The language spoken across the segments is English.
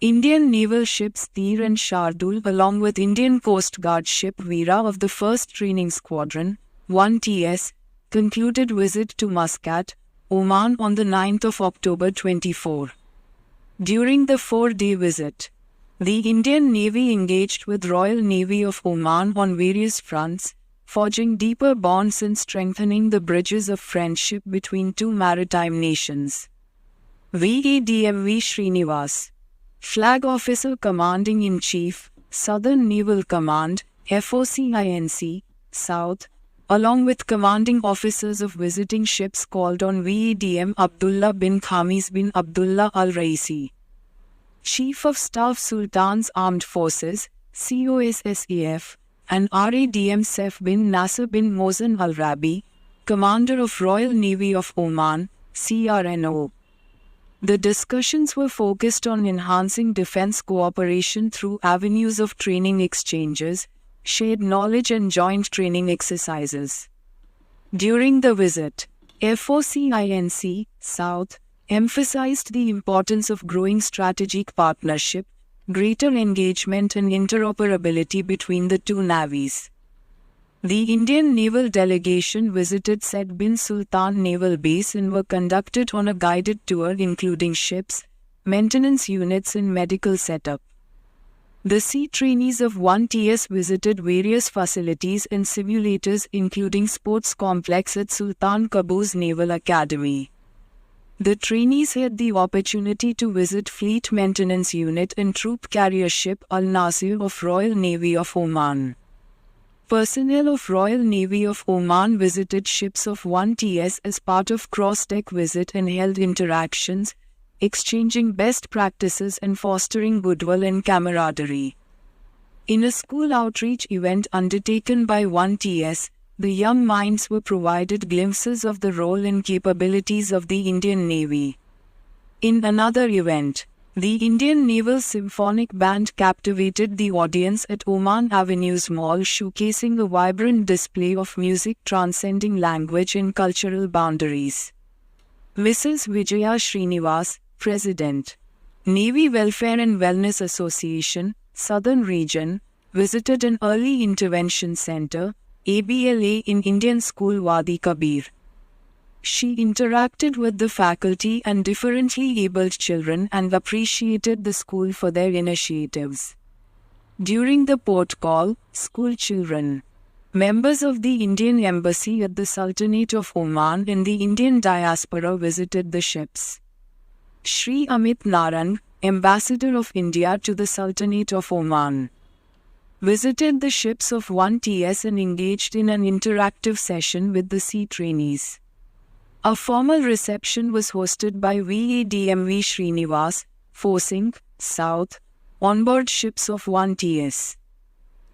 Indian naval ships Tir and Shardul along with Indian Coast Guard ship Veera of the First Training Squadron, 1TS, concluded visit to Muscat, Oman on the 9th of October 24. During the 4-day visit, the Indian Navy engaged with Royal Navy of Oman on various fronts, forging deeper bonds and strengthening the bridges of friendship between two maritime nations. VAdm V Srinivas, Flag Officer Commanding-in-Chief, Southern Naval Command, FOCINC, South, along with commanding officers of visiting ships called on VAdm Abdullah bin Khamis bin Abdullah al-Raisi, Chief of Staff Sultan's Armed Forces, COSSAF, and RAdm Saif bin Nasser bin Mohsen al-Rahbi, Commander of Royal Navy of Oman, CRNO. The discussions were focused on enhancing defense cooperation through avenues of training exchanges, shared knowledge and joint training exercises. During the visit, FOCINC, South, emphasized the importance of growing strategic partnership, greater engagement and interoperability between the two navies. The Indian naval delegation visited Said bin Sultan Naval Base and were conducted on a guided tour including ships, maintenance units and medical setup. The sea trainees of 1TS visited various facilities and simulators including sports complex at Sultan Qaboos Naval Academy. The trainees had the opportunity to visit Fleet Maintenance Unit and troop carrier ship Al-Nasir of Royal Navy of Oman. Personnel of Royal Navy of Oman visited ships of 1TS as part of cross-deck visit and held interactions, exchanging best practices and fostering goodwill and camaraderie. In a school outreach event undertaken by 1TS, the young minds were provided glimpses of the role and capabilities of the Indian Navy. In another event, the Indian Naval Symphonic Band captivated the audience at Oman Avenues Mall, showcasing a vibrant display of music transcending language and cultural boundaries. Mrs. Vijaya Srinivas, President, Navy Welfare and Wellness Association, Southern Region, visited an Early Intervention Center, ABLA in Indian School Wadi Kabir. She interacted with the faculty and differently abled children and appreciated the school for their initiatives. During the port call, school children, members of the Indian Embassy at the Sultanate of Oman and the Indian diaspora visited the ships. Shri Amit Narang, Ambassador of India to the Sultanate of Oman, visited the ships of 1TS and engaged in an interactive session with the sea trainees. A formal reception was hosted by VAdm V Srinivas, FOCINC, South, onboard ships of 1TS.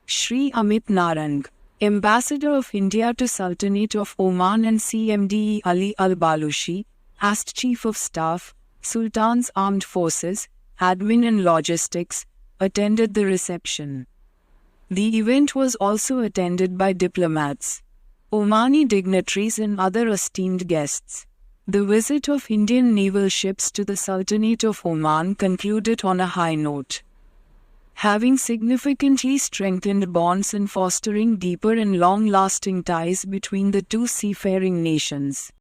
Shri Amit Narang, Ambassador of India to Sultanate of Oman and CMDE Ali Al-Balushi, asked Chief of Staff, Sultan's Armed Forces, Admin and Logistics, attended the reception. The event was also attended by diplomats, Omani dignitaries and other esteemed guests. The visit of Indian naval ships to the Sultanate of Oman concluded on a high note, having significantly strengthened bonds and fostering deeper and long-lasting ties between the two seafaring nations.